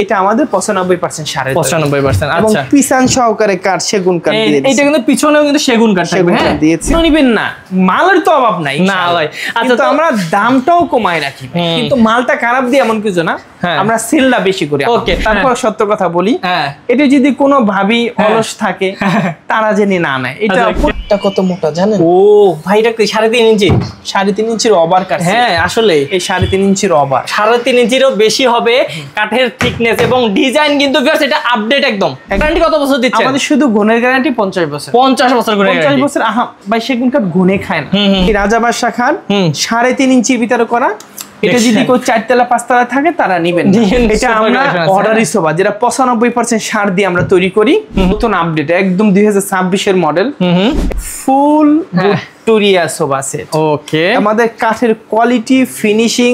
এটা আমাদের 95% সাড়ে 95%। এবং আচ্ছা, পিছন সহকারে কাঠ, সেগুন কাঠ দিয়ে এটা কিন্তু পিছনেও কিন্তু সেগুন কাঠ থাকবে। হ্যাঁ, দিয়েছি। নিবেন না, মালের তো অভাব নাই না ভাই। আচ্ছা, তো আমরা দামটাও কমায় রাখি, কিন্তু মালটা খারাপ দিয়ে এমন কিছু না, আমরা সেলটা বেশি করি। ওকে, তারপর সত্য কথা বলি, এটা যদি কোনো ভাবি অলস থাকে তারা জেনে না নেয়। এটা কত মোটা জানেন? ও ভাই, এটা 3.5 ইঞ্চি, 3.5 ইঞ্চির ওভার কাট। হ্যাঁ আসলে এই 3.5 ইঞ্চির ওভার, 3.5 ইঞ্চিরও বেশি হবে কাঠের থিকনেস এবং ডিজাইন। কিন্তু ভিউয়ার্স এটা আপডেট একদম। গ্যারান্টি কত বছর দিচ্ছেন? আমাদের শুধু গুণের গ্যারান্টি 50 বছর। 50 বছর করে গ্যারান্টি। 50 বছর। আহা ভাই, সেগুন কাঠ গুণে খায় না। এই রাজাবাদশা খান 3.5 ইঞ্চির ভিতরে করা। এটা যদি কেউ 4 তলা 5 তলা থাকে তারা নেবেন। এটা আমরা অর্ডারি সোফা, যেটা 95% সার দিয়ে আমরা তৈরি করি। নতুন আপডেট, একদম 2026 এর model, full Victoria sofa set. Okay, আমাদের কাঠের কোয়ালিটি, ফিনিশিং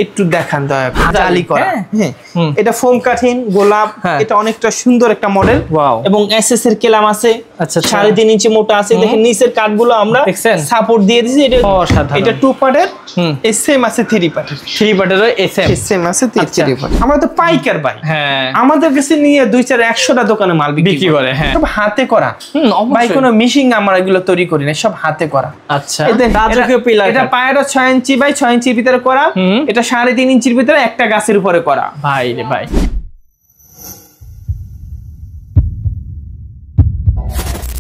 একটু দেখান দয়া করে। জালি করা, হ্যাঁ, এটা ফোম কাঠিন গোলাপ। এটা অনেকটা সুন্দর একটা মডেল, এবং এসএস এর কেলাম আছে। আচ্ছা, 3.5 ইঞ্চি মোটা আছে। দেখেন নিচের কাঠগুলো আমরা সাপোর্ট দিয়ে দিয়েছি। এটা 2 পার্টের, সেম আছে 3 পার্টের। 3 পার্টেরও সেম আছে 3 পার্ট। আমরা তো পাইকার ভাই, আমাদের কাছে নিয়ে 2-4-100টা দোকানে মাল বিক্রি করে। সব হাতে করা ভাই, কোনো মেশিন আমরা এগুলো তৈরি করি না, সব হাতে করা। আচ্ছা, এটা পায়েরও 6 ইঞ্চি বাই 6 ইঞ্চির ভিতরে করা। এটা 3.5 ইঞ্চির ভিতরে একটা গাছের উপরে করা। ভাই রে ভাই,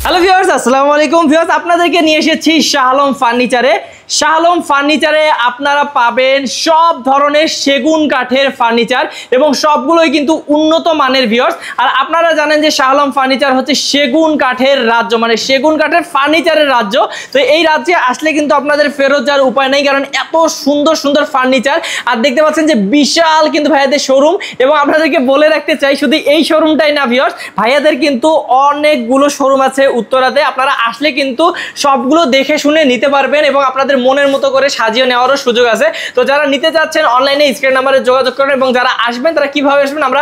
হ্যালো ভিউয়ার্স, আসসালামু আলাইকুম। ভিউয়ার্স, আপনাদেরকে নিয়ে এসেছি শাহ আলম ফার্নিচারে। শাহ আলম ফার্নিচারে আপনারা পাবেন সব ধরনের সেগুন কাঠের ফার্নিচার, এবং সবগুলোই কিন্তু উন্নত মানের। ভিউয়ার্স, আর আপনারা জানেন যে শাহ আলম ফার্নিচার হচ্ছে সেগুন কাঠের রাজ্য, মানে সেগুন কাঠের ফার্নিচারের রাজ্য। তো এই রাজ্যে আসলে কিন্তু আপনাদের ফেরত যাওয়ার উপায় নেই, কারণ এত সুন্দর সুন্দর ফার্নিচার। আর দেখতে পাচ্ছেন যে বিশাল কিন্তু ভাইয়াদের শোরুম, এবং আপনাদেরকে বলে রাখতে চাই শুধু এই শোরুমটাই না ভিউয়ার্স, ভাইয়াদের কিন্তু অনেকগুলো শোরুম আছে উত্তরাতে। আপনারা আসলে কিন্তু সবগুলো দেখে শুনে নিতে পারবেন, এবং আপনাদের মনের মতো করে সাজিয়ে নেওয়ারও সুযোগ আছে। তো যারা নিতে চাচ্ছেন অনলাইনে স্ক্রিন নাম্বারে যোগাযোগ করুন, এবং যারা আসবেন তারা কিভাবে আসবেন আমরা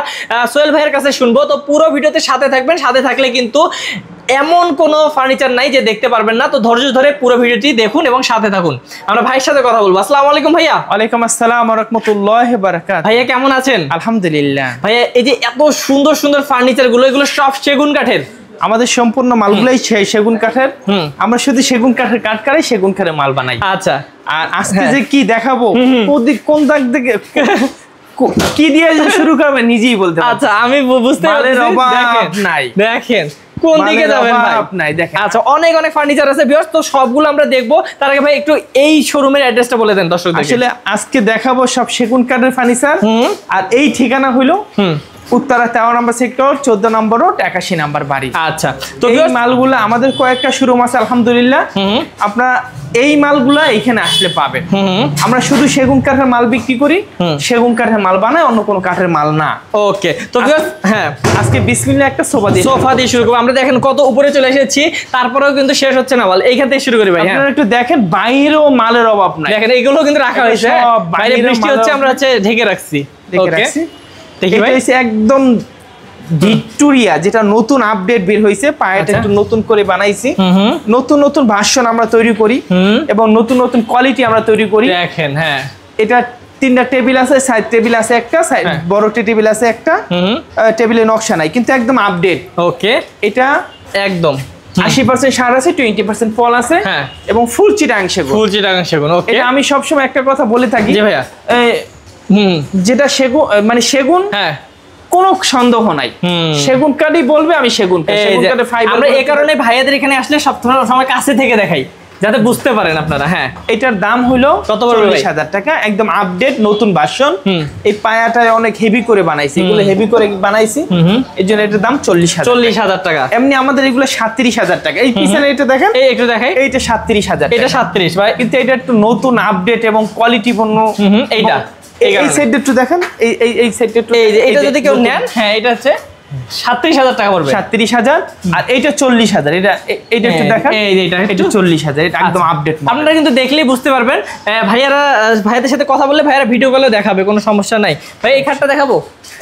সোহেল ভাইয়ের কাছে শুনবো। তো পুরো ভিডিওতে সাথে থাকবেন, সাথে থাকলে কিন্তু এমন কোনো ফার্নিচার নাই যে দেখতে পারবেন না। তো ধৈর্য ধরে পুরো ভিডিওটি দেখুন এবং সাথে থাকুন। আমরা ভাইয়ের সাথে কথা বলবো। আসসালামু আলাইকুম ভাইয়া। ওয়ালাইকুম আসসালাম ওয়া রাহমাতুল্লাহি ওয়া বারাকাতুহু। ভাইয়া কেমন আছেন? আলহামদুলিল্লাহ। ভাইয়া, এই যে এত সুন্দর সুন্দর ফার্নিচার গুলো, এগুলো সব সেগুন কাঠের? আমাদের সম্পূর্ণ মালগুলাই সেগুন কাঠের। আমরা শুধু সেগুন কাঠের কাঠ কাটাই, সেগুন কাঠের মাল বানাই। আচ্ছা, আর আজকে যে কি দেখাবো, কোন দিক থেকে কি দিয়ে শুরু করবে নিজেই বলতে পারবো। আচ্ছা, আমি বুঝতে পারছি। দেখেন কোন দিকে যাবেন ভাই, নাই দেখেন। আচ্ছা, অনেক অনেক ফার্নিচার আছে ভিউয়ার্স, তো সবগুলো আমরা দেখবো। তার আগে ভাই একটু এই শোরুমের অ্যাড্রেসটা বলে দেন দর্শকদের। আসলে আজকে দেখাবো সব সেগুন কাঠের ফার্নিচার। আর এই ঠিকানা হলো উত্তরা 13 নম্বর সেক্টর, 14 নম্বর রোড, 81 নম্বর বাড়ি। আচ্ছা, তো এই মালগুলো আমাদের কয়েকটা শোরুম আছে আলহামদুলিল্লাহ। আপনারা এই মালগুলা এখানে আসলে পাবেন। আমরা শুধু সেগুন কাঠের মাল বিক্রি করি, সেগুন কাঠের মাল বানাই, অন্য কোনো কাঠের মাল না। ওকে, তো হ্যাঁ, আজকে বিসমিল্লাহ একটা সোফা দিয়ে শুরু করব। আমরা দেখেন কত উপরে চলে এসেছি, তারপরেও কিন্তু শেষ হচ্ছে না মাল। এইখান থেকে শুরু করি ভাই। আপনারা একটু দেখেন, বাইরেও মালের অভাব নাই। দেখেন এগুলো কিন্তু রাখা হয়েছে, বাইরে বৃষ্টি হচ্ছে, আমরা হচ্ছে ঢেকে রাখছি। একদম ভিক্টোরিয়া, যেটা নতুন আপডেট বের হয়েছে, পায়াটা একটু নতুন করে বানাইছি। নতুন নতুন ভার্সন আমরা তৈরি করি, এবং নতুন নতুন কোয়ালিটি আমরা তৈরি করি। দেখেন, হ্যাঁ, এটা 3টা টেবিল আছে, সাইড টেবিল আছে একটা, সাইড বড় টেবিল আছে একটা। টেবিলে নকশা নাই, কিন্তু একদম আপডেট। ওকে, এটা একদম 80% সার আছে, 20% ফল আছে, এবং ফুল চিটাং সেগুন। ওকে, আমি সবসময় একটা কথা বলে থাকি ভাইয়া, যেটা সেগুন মানে সেগুন, কোনো সন্দেহ নাই, সেগুন কাঠই বলবে, আমি সেগুন কাঠ। আমরা এই কারণে ভাইয়াদের এখানে আসলে সব সময় কাছে থেকে দেখাই, যাতে বুঝতে পারেন আপনারা। হ্যাঁ, এটার দাম হলো 40,000 টাকা, একদম আপডেট নতুন ভার্সন। এই পায়াটায় অনেক হেভি করে বানাইছি, এগুলো হেভি করে বানাইছি, এই জন্য এটার দাম 40,000 টাকা। এমনি আমাদের এগুলো 37,000 টাকা। এই পিছনে এটা দেখেন, এই একটু দেখাই, এইটা 37,000, এটা 37 ভাই, কিন্তু এটা একটু নতুন আপডেট এবং কোয়ালিটি পূর্ণ। এইটা এই সাইডটা একটু দেখেন, এই সাইডটা একটু, এটা যদি কেউ নেন, হ্যাঁ, এটা হচ্ছে 37,000 টাকা পড়বে। 37,000, আর এইটা 40,000। এটা একটু দেখেন, এটা 40,000, এটা একদম আপডেট। আপনারা কিন্তু দেখলেই বুঝতে পারবেন। ভাইয়াদের সাথে কথা বললে ভাইয়ারা ভিডিও কলে দেখাবে, কোনো সমস্যা নাই। ভাই এই খাটটা দেখাবো,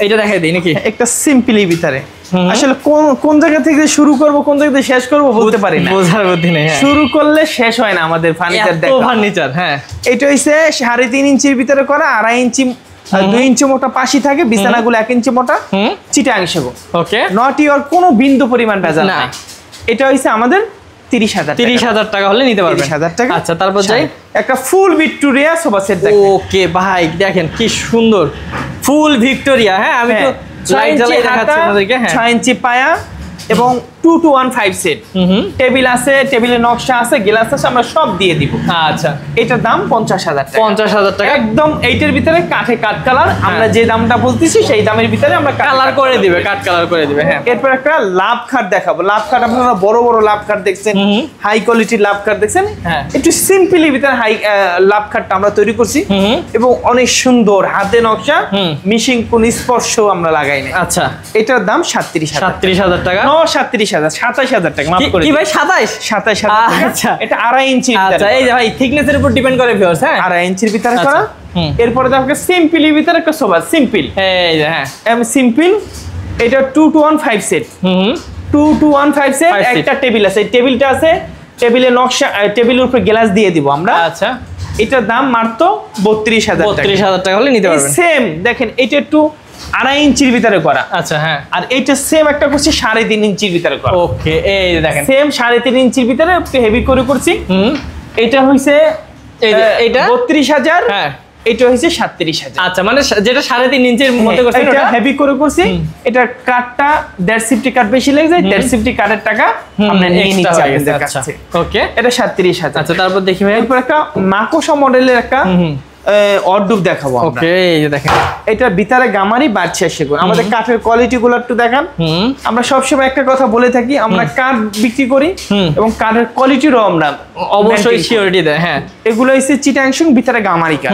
এইটা দেখাই দিই নাকি? একটা সিম্পলি ভিতরে আসলে কোন জায়গা থেকে শুরু করব, কোন জায়গা থেকে শেষ করব বলতে পারি না, বোঝার বুদ্ধি নেই। শুরু করলে শেষ হয় না আমাদের ফার্নিচার দেখা। ফার্নিচার, হ্যাঁ, এটা হইছে 3.5 ইঞ্চির ভিতরে করা, 2.5 ইঞ্চি 2 ইঞ্চি মোটা পাশি থাকে, বিছানাগুলো 1 ইঞ্চি মোটা, চিটাং সেগুন। ওকে, নট ইওর কোনো বিন্দু পরিমাণ ভেজাল নাই। এটা হইছে আমাদের 30,000 টাকা হলে নিতে পারবেন। 30,000 টাকা। আচ্ছা, তারপর যাই একটা ফুল ভিক্টোরিয়া সোফা সেট দেখেন। ওকে ভাই, দেখেন কি সুন্দর ফুল ভিক্টোরিয়া। হ্যাঁ, আমি তো লাইট জ্বালিয়ে দেখাচ্ছি আপনাদেরকে। হ্যাঁ, 6 ইঞ্চি পায়া এবং 2 to 1 5 সেট, টেবিল আছে, টেবিলের নকশা আছে, গ্লাস আছে, আমরা সব দিয়ে দিব। আচ্ছা, এটার দাম 50,000 টাকা। 50,000 টাকা একদম এইটার ভিতরে কাঠে কাট কালার, আমরা যে দামটা বলতেছি সেই দামের ভিতরে আমরা কালার করে দিবে, কাট কালার করে দিবে। হ্যাঁ, এরপর একটা লাভ খাট দেখাবো। লাভ খাট আপনারা বড় বড় লাভ খাট দেখছেন, হাই কোয়ালিটির লাভ খাট দেখছেন। হ্যাঁ, একটু সিম্পলি ভিতরে হাই লাভ খাটটা আমরা তৈরি করছি এবং অনেক সুন্দর হাতে নকশা, মিশিং কোন স্পর্শ আমরা লাগাই না। আচ্ছা, এটার দাম 37,000 টাকা। নো 37,000 টাকা, মাফ করে কি ভাই, 27,000 টাকা। আচ্ছা, এটা 2.5 ইঞ্চি। আচ্ছা, এই যে ভাই থিকনেসের উপর ডিপেন্ড করে ভিউয়ার্স। হ্যাঁ, 2.5 ইঞ্চির ভিতরে করা। এরপরে দেখো সিম্পলি ভিতরে একটা সোফা, সিম্পল। এই যে হ্যাঁ, সিম্পল। এটা 2 to 1 5 সেট, 2 to 1 5 সেট। একটা টেবিল আছে, টেবিলটা আছে, টেবিলের নকশা, টেবিলের উপরে গ্লাস দিয়ে দিব আমরা। আচ্ছা, এটার দাম মাত্র 32,000 টাকা হলে নিতে পারবেন। সেম দেখেন, এটা একটু 2.5 ইঞ্চির ভিতরে করা। আচ্ছা, হ্যাঁ, আর এটা সেম একটা করছি 3.5 ইঞ্চির ভিতরে করা। ওকে, এই যে দেখেন সেম 3.5 ইঞ্চির ভিতরে একটু হেভি করে করছি। এটা হইছে এটা 32,000। হ্যাঁ, এটা হইছে 37,000। আচ্ছা, মানে যেটা 3.5 ইঞ্চির মধ্যে করছেন এটা ওটা হেভি করে করছি। এটা কাটটা 1.5 সিফটি কাট বেশি লাগে যায়, 1.5 সিফটি কাটের টাকা আমরা নিয়ে নিচ্ছি আপনাদের কাছ থেকে। ওকে, এটা 37,000। আচ্ছা, তারপর দেখি ভাই। এরপর একটা মাকোসা মডেলের একটা অর্ডুপ দেখাবো আমরা। ওকে, এই যে দেখেন, এটার ভিতরে গামারি বাড়ছে সেগুন। আমাদের কাঠের কোয়ালিটি গুলো একটু দেখান। আমরা সবসময় একটা কথা বলে থাকি, আমরা কাঠ বিক্রি করি এবং কাঠের কোয়ালিটিরও আমরা অবশ্যই সিওরিটি দেয়। হ্যাঁ, এগুলো হচ্ছে চিটাংশং, ভিতরে গামারি কাঠ।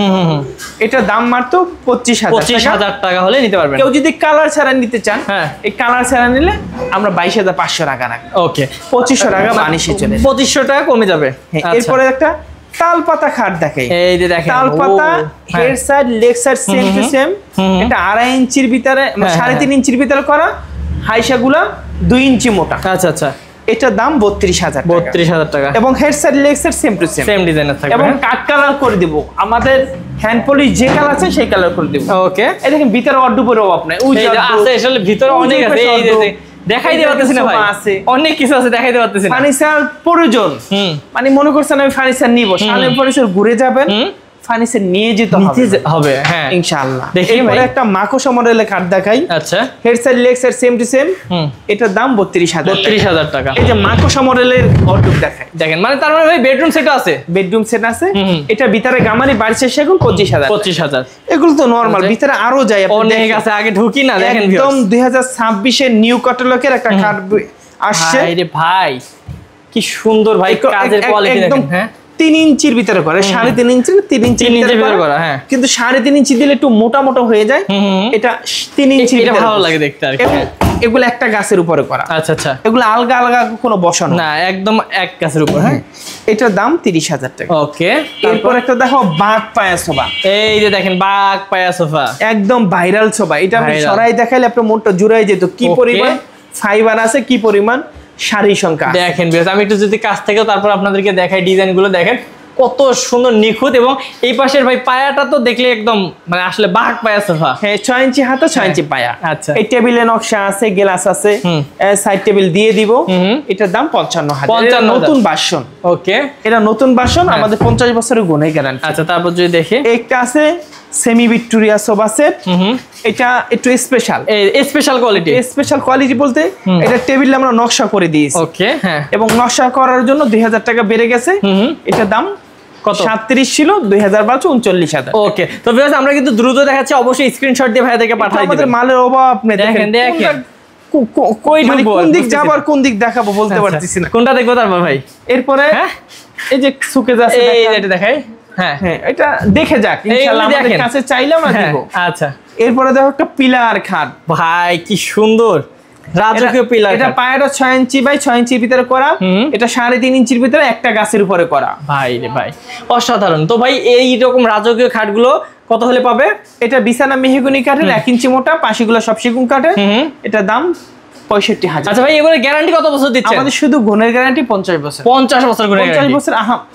এটার দাম মাত্র 25,000 টাকা হলে নিতে পারবেন। কেউ যদি কালার ছাড়া নিতে চান, হ্যাঁ, এই কালার ছাড়া নিলে আমরা 22,500 টাকা রাখবো। ওকে, 2500 টাকা বানিশে চলে, 2500 টাকা কমে যাবে। এরপরে একটা তালপাতা খাট দেখাই। এই যে দেখেন, তালপাতা head side leg side same to same. এটা 2.5 ইঞ্চির ভিতরে, 3.5 ইঞ্চির ভিতরে করা, হাইসাগুলা 2 ইঞ্চি মোটা। আচ্ছা, আচ্ছা, এটার দাম 32,000 টাকা এবং head side leg side same to same, same ডিজাইনের থাকবে এবং কাট কালার করে দিব। আমাদের হ্যান্ড পলিশ যে কালার আছে সেই কালার করে দিব। ওকে, এই দেখেন ভিতরে অর্ডুপের অভাব নাই। ওই যে আছে, আসলে ভিতরে অনেক আছে। এই যে দেখাই দিতে পারতেছি না ভাই, অনেক কিছু আছে দেখাই দিতে পারতেছি না। ফার্নিচার প্রয়োজন, মানে মনে করছেন আমি ফার্নিচার নিব, সামনে ফার্নিচার ঘুরে যাবেন, ফার্নিচার নিয়ে যেতে হবে। হ্যাঁ, ইনশাআল্লাহ। দেখি ভাই, একটা মাকোসা মডেলের কাঠ দেখাই। আচ্ছা, head side leg side same to same. এটার দাম 32,000 টাকা। এই যে মাকোসা মডেলের অর্ডুপ দেখাই, দেখেন, মানে তার মানে ভাই বেডরুম সেট আছে, বেডরুম সেট আছে। এটা ভিতরে গামারি বাড়ছে সেগুন 25,000। এগুলো তো নরমাল, ভিতরে আরো যায় অনেক আছে, আগে ঢুকি না। দেখেন একদম 2026 এর নিউ ক্যাটালগের একটা কাঠ আসছে। আরে ভাই কি সুন্দর ভাই, কাজের কোয়ালিটি দেখেন। হ্যাঁ, 3 ইঞ্চির ভিতরে করে, 3.5 ইঞ্চি, 3 ইঞ্চির ভিতরে করা। হ্যাঁ, কিন্তু 3.5 ইঞ্চি দিলে একটু মোটা মোটা হয়ে যায়। এটা 3 ইঞ্চি, এটা ভালো লাগে দেখতে আর কি। এগুলো একটা গাছের উপরে করা। আচ্ছা, আচ্ছা, এগুলো আলগা আলগা কোনো বসানো না, একদম এক গাছের উপর। হ্যাঁ, এটার দাম 30,000 টাকা। ওকে, এরপর একটা দেখো বাঘ পায়া সোফা। এই যে দেখেন বাঘ পায়া সোফা, একদম ভাইরাল সোফা। এটা আমি সরাই দেখাইলে আপনার মনটা জুড়াই যেত। কি পরিমাণ ফাইবার আছে, কি পরিমাণ শাড়ি সংখ্যা দেখেন। আমি একটু যদি কাছ থেকেও তারপর আপনাদেরকে দেখাই, ডিজাইন গুলো দেখেন কত সুন্দর নিখুঁত। এবং এই পাশের ভাই পায়াটা তো দেখলে একদম মানে আসলে বাঘ পায়া সোফা। হ্যাঁ, 6 ইঞ্চি হাতে, 6 ইঞ্চি পায়া। আচ্ছা, এই টেবিলে নকশা আছে, গ্লাস আছে, সাইড টেবিল দিয়ে দিব। এটার দাম 55,000। নতুন ভার্সন। ওকে, এটা নতুন ভার্সন, আমাদের 50 বছরের গুণে গ্যারান্টি। আচ্ছা, তারপর যদি দেখি, একটা আছে সেমি ভিক্টোরিয়া সোফা সেট। এটা একটু special, special quality. Special quality বলতে এটা টেবিলে আমরা নকশা করে দিয়েছি। ওকে, হ্যাঁ, এবং নকশা করার জন্য 2,000 টাকা বেড়ে গেছে। এটার দাম কত? 37 ছিল, 2012 39,000। ওকে, তো ভিউয়ার্স আমরা কিন্তু দ্রুত দেখাচ্ছি, অবশ্যই স্ক্রিনশট দিয়ে ভাইয়াদেরকে পাঠিয়ে দিবেন। আমাদের মালের অভাব আপনি দেখেন। কই কোন দিক যাবার, কোন দিক দেখাবো বলতে পারতেছি না। কোনটা দেখবো তারপর ভাই? এরপরে এই যে সুকেজ আছে, এই এটা দেখাই। হ্যাঁ, হ্যাঁ, এটা দেখে যাক, ইনশাআল্লাহ আমাদের কাছে চাইলে আমরা দেব। আচ্ছা, এরপরে দেখো একটা পিলার খাট। ভাই কি সুন্দর রাজকীয় পিলার। এটা পায়াটা 6 ইঞ্চি বাই 6 ইঞ্চির ভিতরে করা। এটা 3.5 ইঞ্চির ভিতরে একটা গাছের উপরে করা। ভাই রে ভাই, অসাধারণ। তো ভাই এই রকম রাজকীয় খাটগুলো কত হলে পাবে? এটা বিছানা মেহগনি কাঠের, 1 ইঞ্চি মোটা, পাশিগুলো সব সেগুন কাঠের। এটা দাম 65,000। আচ্ছা ভাই, এবারে গ্যারান্টি কত বছর দিচ্ছেন? আমাদের শুধু গুণের গ্যারান্টি 50 বছর। 50 বছর গুণের 50 গ্যারান্টি। বছর।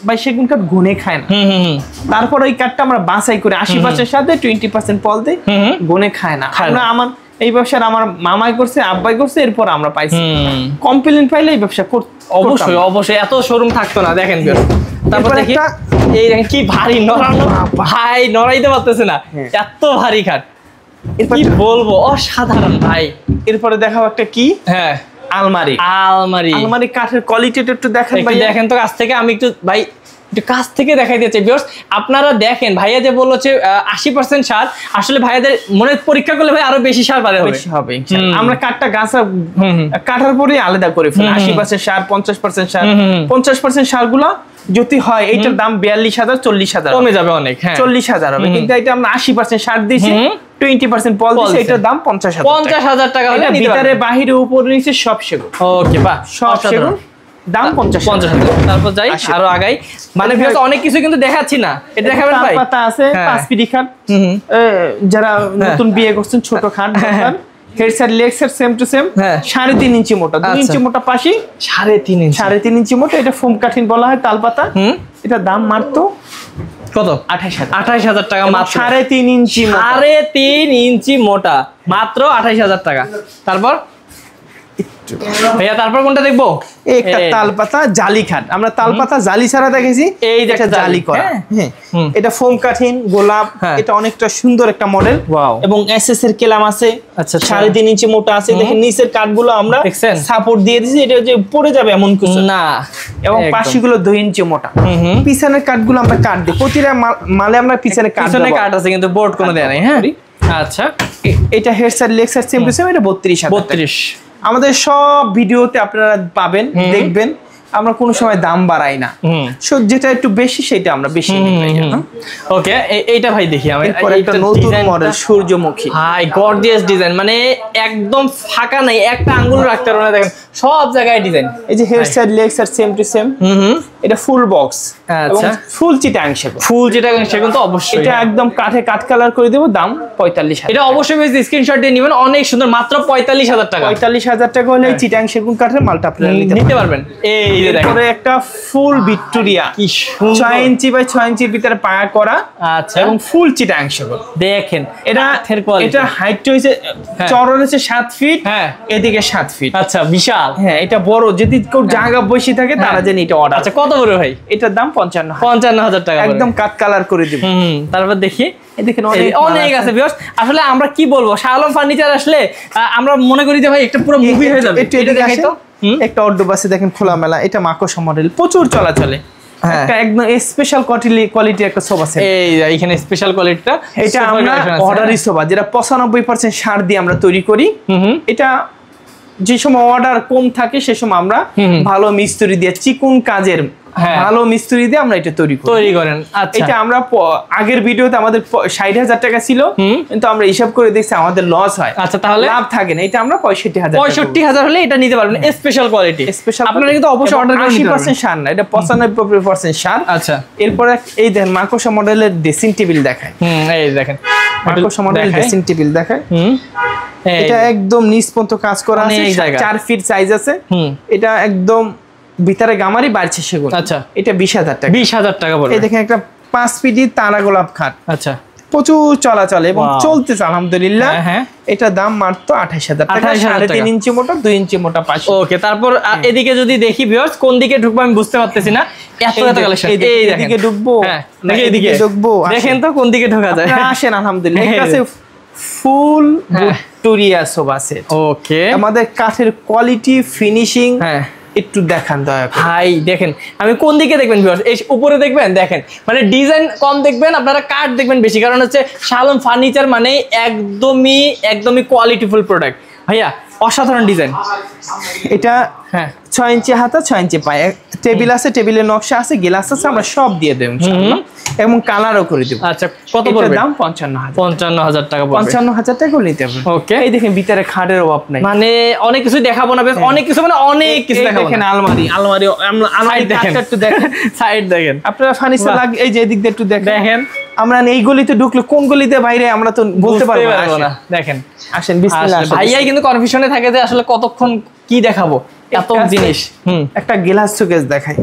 ভাই সেগুন কাঠ গুণে খায় না। তারপর ওই কাঠটা আমরা বাছাই করে 80% সাথে 20% পল দেই, গুণে খায় না। আমরা আমার এই ব্যবসা আমার মামাই করছে, আব্বাই করছে, এরপর আমরা পাইছি। কমপ্লেইন পাইলে এই ব্যবসা অবশ্যই অবশ্যই এত শোরুম থাকতো না। দেখেন তারপর দেখি এই দেখেন কি ভারী, নড়ানো ভাই, নড়াইতে পারতেছে না, এত ভারী খাট। কি বলবো, অসাধারণ ভাই। এরপরে দেখাও একটা কি, হ্যাঁ আলমারি। আলমারি আলমারি কাঠের কোয়ালিটিটা একটু দেখেন ভাই। দেখেন তো কাছ থেকে, আমি একটু ভাই একটু কাছ থেকে দেখাই দিতে চাই। আপনারা দেখেন, ভাইয়া যে বললো যে 80% সার, আসলে ভাইয়াদের মনে পরীক্ষা করলে ভাই আরো বেশি সার পারে হবে। আমরা কাঠটা গাছা কাটার পরে আলাদা করে ফেলি। 80% সার, 50% সার। 50% সারগুলো যদি হয় এইটার দাম 42,000 40,000 কমে যাবে অনেক, হ্যাঁ 40,000 হবে। কিন্তু এটা আমরা 80% সার দিয়েছি, 20% পল দিয়েছি, এটার দাম 50,000 টাকা হলে ভিতরে বাহিরে উপরে নিচে সব সেগুন। ওকে, বাহ, সব সেগুন, দাম 50,000। তারপর যাই আরো আগাই, মানে অনেক কিছু কিন্তু দেখাচ্ছি না, এটা দেখাবেন ভাই। পাতা আছে 5 পিডি খাট, যারা নতুন বিয়ে করছেন, ছোট খাট। Head side leg side same to same, 3.5 ইঞ্চি মোটা, 2 ইঞ্চি মোটা পাশি, 3.5 ইঞ্চি মোটা। এটা ফোম কাঠিন বলা হয়, তালপাতা। এটা দাম মাত্র কত? 28,000 টাকা মাত্র। 3.5 ইঞ্চি, 3.5 ইঞ্চি মোটা, মাত্র 28,000 টাকা। তারপর ভাইয়া তারপর কোনটা দেখবো? একটা তালপাতা জালি খাট। আমরা তালপাতা জালি ছাড়া দেখেছি, এই যেটা জালি করা। হ্যাঁ, এটা ফোম কাঠিন গোলাপ। এটা অনেকটা সুন্দর একটা মডেল, এবং এসএস এর কেলাম আছে। আচ্ছা, 3.5 ইঞ্চি মোটা আছে। দেখেন নিচের কাঠগুলো আমরা সাপোর্ট দিয়ে দিয়েছি, এটা যে পড়ে যাবে এমন কিছু না। এবং পাশিগুলো 2 ইঞ্চি মোটা। পিছনের কাঠগুলো আমরা কাট দিই, প্রতিটা মালে আমরা পিছনে কাট আছে, কিন্তু বোর্ড কোনো দেয়া নাই। হ্যাঁ, আচ্ছা। এটা head side leg side same to same. এটা 32,000। আমাদের সব ভিডিওতে আপনারা পাবেন, দেখবেন আমরা কোনো সময় দাম বাড়াই না। যেটা একটু বেশি সেটা আমরা বেশি নিই। ওকে, এইটা ভাই দেখি আমি। একটা নতুন মডেল সূর্যমুখী, হাই গর্জিয়াস ডিজাইন, মানে একদম ফাঁকা নাই, একটা আঙ্গুল রাখতে পারবে না। দেখেন সব জায়গায় ডিজাইন। এই যে head side leg side same to same. এটা ফুল বক্স, আচ্ছা, ফুল চিটাং সেগুন। ফুল চিটাং সেগুন তো অবশ্যই। এটা একদম কাঠে কাট কালার করে দেব, দাম 45,000। এটা অবশ্যই বেশি স্ক্রিনশট দিয়ে নেবেন, অনেক সুন্দর, মাত্র 45,000 টাকা। 45,000 টাকা হলে চিটাং সেগুন কাঠের মালটা আপনারা নিতে পারবেন। এই যে দেখেন একটা ফুল ভিক্টোরিয়া, কি সুন্দর, 6 ইঞ্চি বাই 6 ইঞ্চির ভিতরে পায়া করা। আচ্ছা, এবং ফুল চিটাং সেগুন। দেখেন এটা হাইট হইছে, চওড়া হচ্ছে 7 ফিট, এদিকে 7 ফিট। আচ্ছা, বিশাল। হ্যাঁ, এটা বড়। যদি কেউ জায়গা বসে থাকে তারা যেন এটা অর্ডার। আচ্ছা, কত বড় ভাই? এটার দাম 55,000 টাকা, একদম কাট কালার করে দিব। তারপর দেখি, দেখেন অনেক আছে ভিউয়ার্স। আসলে আমরা কি বলবো, শাহ আলম ফার্নিচার আসলে আমরা মনে করি যে ভাই একটা পুরো মুভি হয়ে যাবে। এটা দেখাই তো, একটা অর্ডব আছে দেখেন খোলামেলা। এটা মাকড়সা মডেল, প্রচুর চলাচলে। একটা একদম স্পেশাল কোয়ালিটি একটা সোফা সেট। এইখানে স্পেশাল কোয়ালিটিটা, এটা আমরা অর্ডারি সোফা, যেটা 95% সার দিয়ে আমরা তৈরি করি। এটা যে সময় অর্ডার কম থাকে সে সময় আমরা ভালো মিস্ত্রি দিয়ে, চিকুন কাজের ভালো মিস্ত্রি দিয়ে আমরা এটা তৈরি করেন। আচ্ছা, এটা আমরা আগের ভিডিওতে আমাদের 60,000 টাকা ছিল, কিন্তু আমরা হিসাব করে দেখছি আমাদের লস হয়। আচ্ছা, তাহলে লাভ থাকে না। এটা আমরা 65,000 হলে এটা নিতে পারবেন, স্পেশাল কোয়ালিটি। স্পেশাল আপনারা কিন্তু অবশ্যই অর্ডার করে নিতে পারবেন। 80% সার না, এটা 95% সার। আচ্ছা, এরপর এই দেখেন মাকড়সা মডেলের ড্রেসিং টেবিল দেখায়। এই দেখেন মাকড়সা মডেলের ড্রেসিং টেবিল দেখায়। এটা একদম নিচ পর্যন্ত কাজ করা আছে, 4 ফিট সাইজ আছে। এটা একদম ভিতরে গামারি বাড়ছে সেগুন। আচ্ছা, এটা 20,000 টাকা। 20,000 টাকা পড়বে। এই দেখেন একটা 5 ফিট তারা গোলাপ খাট। আচ্ছা, প্রচুর চলাচলে এবং চলতেছে আলহামদুলিল্লাহ। এটা দাম মাত্র 28,000 টাকা। 3.5 ইঞ্চি মোটা, 2 ইঞ্চি মোটা পাশে। ওকে, তারপর এদিকে যদি দেখি ভিউয়ার্স, কোন দিকে ঢুকবো আমি বুঝতে পারতেছি না, এত কালেকশন। এইদিকে ঢুকবো, এদিকে ঢুকবো, দেখেন তো কোন দিকে ঢোকা যায়। আসেন, আলহামদুলিল্লাহ। এর কাছে ফুল ভিক্টোরিয়া সোফা সেট। ওকে, আমাদের কাঠের কোয়ালিটি, ফিনিশিং একটু দেখান দয়া করে। ভাই দেখেন, আমি কোন দিকে দেখবেন ভিউয়ার্স, এই উপরে দেখবেন, দেখেন মানে ডিজাইন কম দেখবেন, আপনারা কাঠ দেখবেন বেশি, কারণ হচ্ছে শাহ আলম ফার্নিচার মানে একদমই কোয়ালিটিফুল প্রোডাক্ট। ভাইয়া অসাধারণ ডিজাইন। এটা হ্যাঁ 6 ইঞ্চি হাতা 6 ইঞ্চি পায়ে, টেবিল আছে, টেবিলের নকশা আছে, গ্লাস আছে, আমরা সব দিয়ে দেব ইনশাআল্লাহ, এবং কালারও করে দেব। আচ্ছা কত পড়বে? দাম 55,000। 55,000 টাকা পড়বে। 55,000 টাকা নিতে হবে। ওকে, এই দেখেন ভিতরে খাটের অভাব নাই, মানে অনেক কিছু দেখাবো না, বেশ অনেক কিছু, মানে অনেক কিছু দেখাবো। দেখেন আলমারি, আলমারি দেখেন একটু দেখেন, সাইড দেখেন, আপনারা ফার্নিচার লাগে, এই যে এদিক দিয়ে একটু দেখেন। আমরা এই গলিতে ঢুকলে কোন গলিতে বাইরে আমরা তো বলতে পারবো না। দেখেন আসেন বিসমিল্লাহ। ভাইয়াই কিন্তু কনফিউশনে থাকে যে আসলে কতক্ষণ কি দেখাবো, এত জিনিস। একটা গ্লাস শোকেস দেখাই,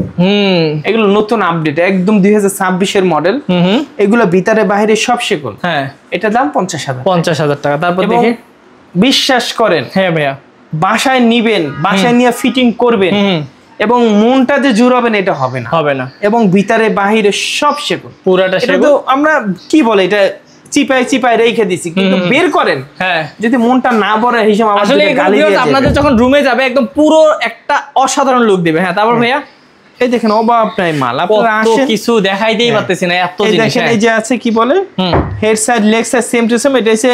এগুলো নতুন আপডেট, একদম 2026 এর মডেল। এগুলো ভিতরে বাইরে সব সেগুন। হ্যাঁ, এটা দাম 50,000। 50,000 টাকা। তারপর দেখি, বিশ্বাস করেন, হ্যাঁ ভাইয়া, বাসায় নিবেন, বাসায় নিয়ে ফিটিং করবেন, এবং মনটা যে জুড়াবেন এটা হবে না, হবে না। এবং ভিতরে বাহিরে সব সেগুন, পুরাটা এটা সেগুন। তো আমরা কি বলে, এটা চিপায় রেখে দিছি, কিন্তু বের করেন, হ্যাঁ, যদি মনটা না ভরে হিসাব আসলে আপনাদের যখন রুমে যাবে একদম পুরো একটা অসাধারণ লুক দিবে। হ্যাঁ, তারপর ভাইয়া এই দেখেন অভাব নাই মাল, আপনারা আসেন, কিছু দেখাইতেই পারতেছি না, এত এই জিনিস। দেখেন এই যে আছে কি বলে, head side leg side same to same, এটা হচ্ছে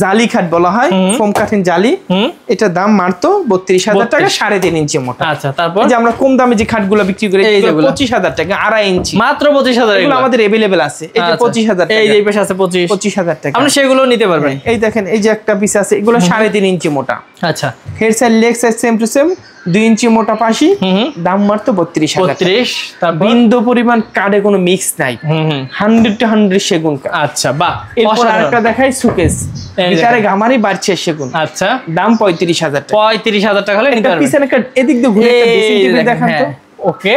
জালি খাট বলা হয়, ফোম কাঠিন জালি। এটা দাম মাত্র 32,000 টাকা, 3.5 ইঞ্চি মোটা। আচ্ছা, তারপর যে আমরা কম দামে যে খাটগুলো বিক্রি করি 25,000 টাকা, 2.5 ইঞ্চি মাত্র 25,000। এগুলো আমাদের अवेलेबल আছে, এই যে 25,000 টাকা, এই যে পাশে আছে 25,000 টাকা, আপনি সেগুলো নিতে পারবেন। এই দেখেন এই যে একটা পিস আছে, এগুলো 3.5 ইঞ্চি মোটা। আচ্ছা, head side leg side same to same, 2 ইঞ্চি মোটা পাশি, দাম মাত্র 32,000 টাকা। 32। তারপর বিন্দু পরিমাণ কাঠে কোনো মিক্স নাই, 100 to 100 সেগুন কাঠ। আচ্ছা, বাহ। এরপর আরেকটা দেখাই সুকেস, ভিতরে গামারি বাড়ছে সেগুন। আচ্ছা, দাম 35,000 টাকা। 35,000 টাকা হলে নিতে পারবেন। পিছনে একটা এদিক দিয়ে ঘুরে একটা ড্রেসিং টেবিল দেখান তো। ওকে,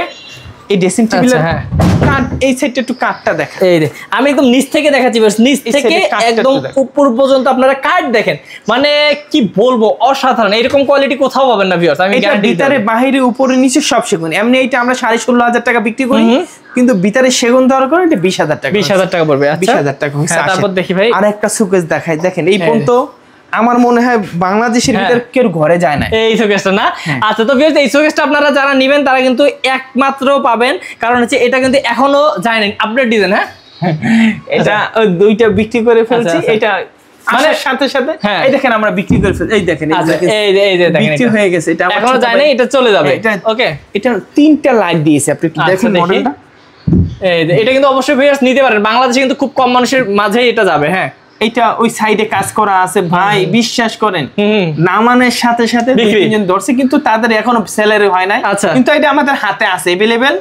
এই ড্রেসিং টেবিলের হ্যাঁ, কাঠ, এই সাইডটা একটু কাঠটা দেখা। এই রে, আমি একদম নিচ থেকে দেখাচ্ছি, বাস নিচ থেকে একদম উপর পর্যন্ত আপনারা কাঠ দেখেন, মানে কি বলবো, অসাধারণ। এরকম কোয়ালিটি কোথাও পাবেন না ভিউয়ার্স, আমি গ্যারান্টি দিতে পারি। ভিতরে বাইরে উপরে নিচে সব সেগুন। এমনি এইটা আমরা 16,500 টাকা বিক্রি করি, কিন্তু ভিতরে সেগুন দেওয়ার কারণে এটা 20,000 টাকা। 20,000 টাকা পড়বে। আচ্ছা, 20,000 টাকা হইছে। তারপর দেখি ভাই আরেকটা সুকেস দেখাই, দেখেন এই পর্যন্ত আমার মনে হয় বাংলাদেশের ভিতরে কেউ ঘরে যায় না এই শোকেসটা না। আচ্ছা, তো ভিউয়ার্স এই শোকেসটা আপনারা যারা নেবেন তারা কিন্তু একমাত্র পাবেন, কারণ হচ্ছে এটা কিন্তু এখনো যায় না, আপডেট ডিজাইন। হ্যাঁ, এটা দুইটা বিক্রি করে ফেলছি, আচ্ছা। এটা মানে সাথে সাথে এই দেখেন আমরা বিক্রি করে ফেলছি, এই দেখেন এই যে দেখেন বিক্রি হয়ে গেছে, এটা এখনো যায় না, এটা চলে যাবে। ওকে, এটা 3টা লাইট দিয়েছে, আপনি একটু দেখেন মডেলটা। এই এটা কিন্তু অবশ্যই ভিউয়ার্স নিতে পারেন, বাংলাদেশে কিন্তু খুব কম মানুষের মাঝে এটা যাবে। হ্যাঁ, এটা ওই সাইডে কাজ করা আছে ভাই, বিশ্বাস করেন নামানের সাথে সাথে 2-3 জন ধরছে, কিন্তু তাদের এখনো স্যালারি হয় নাই। কিন্তু এটা আমাদের হাতে আছে अवेलेबल,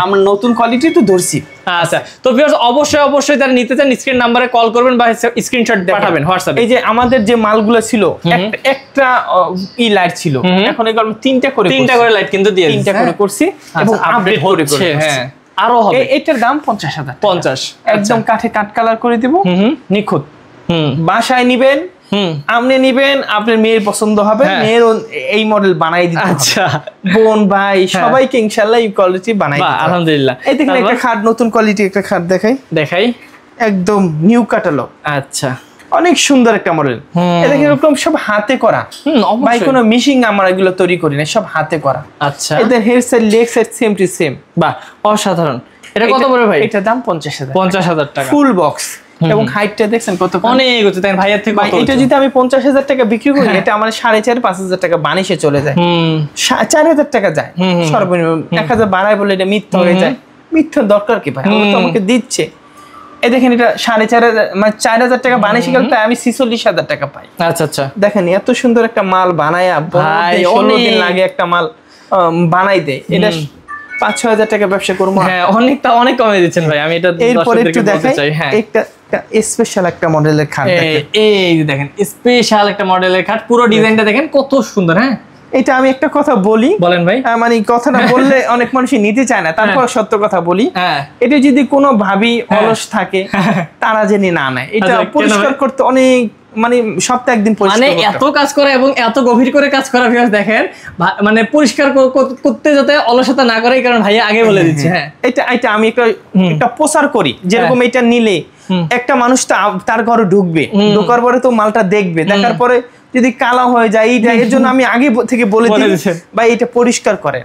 আমরা নতুন কোয়ালিটি তো ধরছি। আচ্ছা, তো ভিউয়ার্স অবশ্যই যারা নিতে চান স্ক্রিন নম্বরে কল করবেন বা স্ক্রিনশট পাঠাবেন হোয়াটসঅ্যাপে। এই যে আমাদের যে মালগুলো ছিল, একটা লাইট ছিল, এখন এগুলো 3টা করে লাইট কিন্তু দিয়ে 3টা করে করছি, এবং আপডেট করে। হ্যাঁ, আরো হবে। এটার দাম 50,000। 50 একদম কাঠে কাট কালার করে দিব, নিখুঁত। বাসায় নিবেন, আপনি নিবেন, আপনার মেয়ের পছন্দ হবে, মেয়ের এই মডেল বানাই দিতে হবে। আচ্ছা, বোন ভাই সবাইকে ইনশাআল্লাহ এই কোয়ালিটি বানাই দিতে হবে। আলহামদুলিল্লাহ। এই দেখেন একটা খাট, নতুন কোয়ালিটি একটা খাট দেখাই, একদম নিউ ক্যাটালগ। আচ্ছা, অনেক সুন্দর একটা মডেল। এটা এরকম সব হাতে করা, ভাই কোনো মেশিন আমরা এগুলো তৈরি করি না, সব হাতে করা। আচ্ছা, এদের head side leg side same to same. বাহ, অসাধারণ। এটা কত পড়বে ভাই? এটা দাম 50,000। 50,000 টাকা, ফুল বক্স, এবং হাইটটা দেখছেন কত, অনেক উঁচু। তাই ভাইয়ের থেকে কত? এটা যদি আমি 50,000 টাকা বিক্রি করি, এটা আমার 4,500-5,000 টাকা বানিশে চলে যায়, 4,000 টাকা যায় সর্বনিম্ন। 1,000 বাড়ায় বলে এটা মিথ্যা হয়ে যায়। মিথ্যা দরকার কি ভাই, আমরা তো আমাকে দিচ্ছে। এই দেখেন এটা 4,500 মানে 4,000 টাকা বানিশে গেল, তাই আমি 46,000 টাকা পাই। আচ্ছা, দেখেন এত সুন্দর একটা মাল বানায়া, 16 দিন লাগে একটা মাল বানাই দেয়। এটা 5-6,000 টাকা ব্যবসা করবো। হ্যাঁ, অনেক কমে দিচ্ছেন ভাই, আমি এটা এরপরে একটু দেখাই। হ্যাঁ, একটা স্পেশাল একটা মডেলের খাট দেখেন, এই দেখেন স্পেশাল একটা মডেলের খাট, পুরো ডিজাইনটা দেখেন কত সুন্দর। হ্যাঁ, এটা আমি একটা কথা বলি, বলেন ভাই। মানে কথা না বললে অনেক মানুষই নিতে চায় না, তারপর সত্য কথা বলি। এটা যদি কোনো ভাবি অলস থাকে, তারা জেনে না নেয়, এটা পরিষ্কার করতে অনেক, মানে সপ্তাহে একদিন মানে এত কাজ করে এবং এত গভীর করে কাজ করা, ভিউয়ার্স দেখেন, মানে পরিষ্কার করতে যাতে অলসতা না করে, কারণ ভাইয়া আগে বলে দিচ্ছে। হ্যাঁ, এটা আমি একটা প্রচার করি, যেরকম এটা নিলে একটা মানুষ তার ঘরে ঢুকবে, ঢোকার পরে তো মালটা দেখবে, দেখার পরে যদি কালা হয়ে যায়, এইটা এর জন্য আমি আগে থেকে বলে দিই ভাই এটা পরিষ্কার করেন।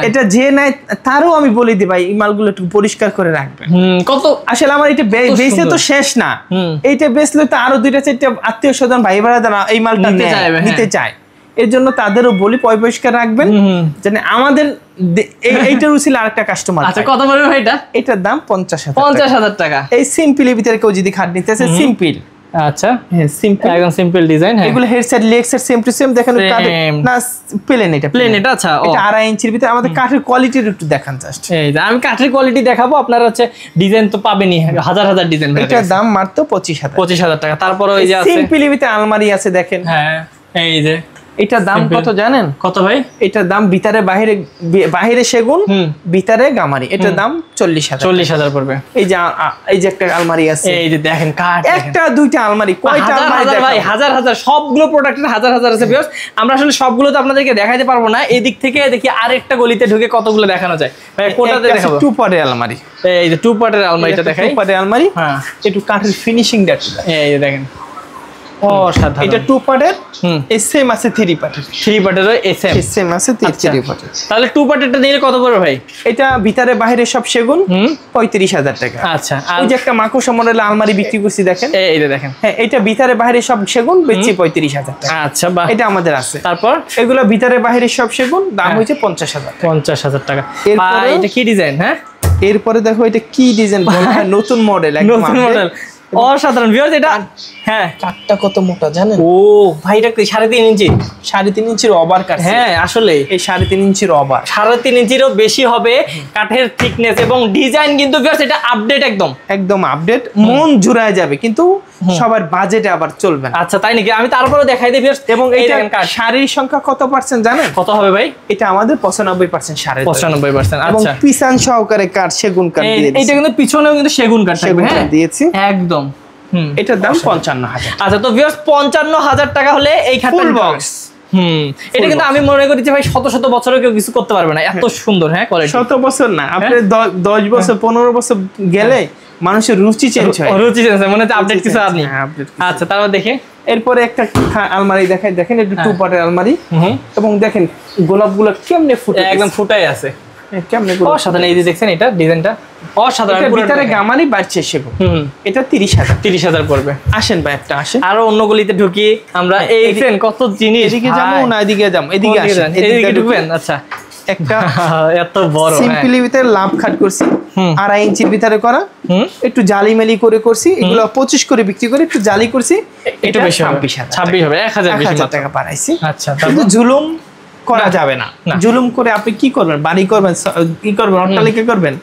এটা যে নাই তারও আমি বলে দিই ভাই এই মালগুলো একটু পরিষ্কার করে রাখবেন। কত আসলে আমার এটা বেচে তো শেষ না, এইটা বেচলে তো আরো 2-4 আত্মীয় স্বজন ভাই বোনেরা এই মালটা নিতে চায়, এর জন্য তাদেরও বলি পরিষ্কার রাখবেন, যেন আমাদের এইটার উচিত আরেকটা কাস্টমার। আচ্ছা কত পড়বে ভাই এটা? এটার দাম 50,000 50,000 টাকা। এই সিম্পলের ভিতরে কেউ যদি খাট নিতে চায়, সিম্পল। আচ্ছা হ্যাঁ সিম্পল, একদম সিম্পল ডিজাইন। হ্যাঁ এগুলো head side leg side same to same. দেখেন না প্লেন, এটা প্লেন, এটা আচ্ছা এটা 2.5 ইঞ্চির ভিতরে। আমাদের কাঠের কোয়ালিটির একটু দেখান জাস্ট। এই যে আমি কাঠের কোয়ালিটি দেখাবো, আপনারা হচ্ছে ডিজাইন তো পাবেনই হাজার হাজার ডিজাইন। এটার দাম মাত্র 25,000 টাকা। তারপর ওই যে আছে সিম্পলের ভিতরে আলমারি আছে দেখেন। হ্যাঁ এই যে এটার দাম কত জানেন? কত ভাই? এটার দাম ভিতরে বাহিরে সেগুন, ভিতরে গামারি। এটার দাম 40,000 পড়বে। এই যে একটা আলমারি আছে, এই যে দেখেন কাঠ, একটা দুইটা আলমারি, কয়টা আলমারি দেখেন ভাই, হাজার হাজার, সবগুলো প্রোডাক্টের হাজার হাজার আছে ভিউয়ার্স। আমরা আসলে সবগুলো তো আপনাদেরকে দেখাইতে পারবো না। এদিক থেকে দেখি আরেকটা গলিতে ঢুকে কতগুলো দেখানো যায়। ভাই কোনটাতে দেখাবো? টু পার্টের আলমারি। এই যে টু পার্টের আলমারিটা দেখাই। টু পার্টের আলমারি, হ্যাঁ একটু কাঠের ফিনিশিং দেখেন। এই যে দেখেন অসাধারণ। এটা টু পার্টের, সেম আছে থ্রি পার্টের। থ্রি পার্টেরও সেম আছে থ্রি পার্টের। তাহলে টু পার্টেরটা নিলে কত পড়বে ভাই? এটা ভিতরে বাইরে সব সেগুন, 35,000 টাকা। আচ্ছা ওই যে একটা মাকুসা মডেল আলমারি বিক্রি করছি দেখেন, এই যে দেখেন। হ্যাঁ এটা ভিতরে বাইরে সব সেগুন, বেচছি 35,000 টাকা। আচ্ছা বাহ, এটা আমাদের আছে। তারপর এগুলো ভিতরে বাইরে সব সেগুন, দাম হয়েছে 50,000 টাকা। 50,000 টাকা। এরপরে এটা কি ডিজাইন? হ্যাঁ এরপরে দেখো এটা কি ডিজাইন বলা হয়, নতুন মডেল, নতুন মডেল, অসাধারণ ভিউয়ার্স। এটা হ্যাঁ কাঠটা কত মোটা জানেন? ও ভাই এটা 3.5 ইঞ্চি, 3.5 ইঞ্চির ওভার কাঠ। হ্যাঁ আসলে এই 3.5 ইঞ্চির ওভার, 3.5 ইঞ্চিরও বেশি হবে কাঠের থিকনেস এবং ডিজাইন। কিন্তু ভিউয়ার্স এটা আপডেট, একদম আপডেট, মন জুড়ায় যাবে, কিন্তু সবার বাজেটে আবার চলবে না। আচ্ছা তাই নাকি? আমি তারপরে দেখাই দিই ভিউয়ার্স। এবং এটা শাড়ির সংখ্যা কত পার্সেন্ট জানেন? কত হবে ভাই? এটা আমাদের 95% শাড়ি, 95%। এবং আচ্ছা পিছন সহকারে কাঠ, সেগুন কাঠ দিয়েছি। এটা কিন্তু পিছনেও কিন্তু সেগুন কাঠ থাকবে, হ্যাঁ দিয়েছি একদম। এটার দাম 55,000। আচ্ছা তো ভিউয়ার্স 55,000 টাকা হলে এই খাটটা ফুল বক্স। এটা কিন্তু আমি মনে করি যে ভাই শত শত বছরও কেউ কিছু করতে পারবে না, এত সুন্দর। হ্যাঁ কোয়ালিটি। শত বছর না, আপনি 10 বছর 15 বছর গেলে মানুষের রুচি চেঞ্জ হয়, রুচি চেঞ্জ হয়, মনে হচ্ছে আপডেট কিছু আপনি। আচ্ছা তারপর দেখে এরপরে একটা আলমারি দেখাই, দেখেন এটা টু পার্টের আলমারি। এবং দেখেন গোলাপগুলো কেমনে ফুটে, একদম ফুটাই আছে, কেমনে অসাধারণ। এই যে দেখছেন এটা ডিজাইনটা অসাধারণ। ভিতরে গামারি বাড়ছে সেগুন, এটা 30,000 পড়বে। আসেন ভাই একটা আসেন, আরো অন্য গলিতে ঢুকি আমরা। এই দেখেন কত জিনিস। এদিকে যাবো না এদিকে যাবো? এদিকে আসেন, এদিকে ঢুকবেন। আচ্ছা একটা এত বড় সিম্পলি ভিতরে লাভ খাট করছি, 2.5 ইঞ্চির ভিতরে করা, একটু জালি মেলি করে করছি। এগুলো 25 করে বিক্রি করে, একটু জালি করছি, এটা 26 হবে, 1,000 টাকা বাড়াইছি। আচ্ছা কিন্তু জুলুম করা যাবে না। জুলুম করে আপনি কি করবেন? বাড়ি করবেন, কি করবেন? অট্টালিকা করবেন,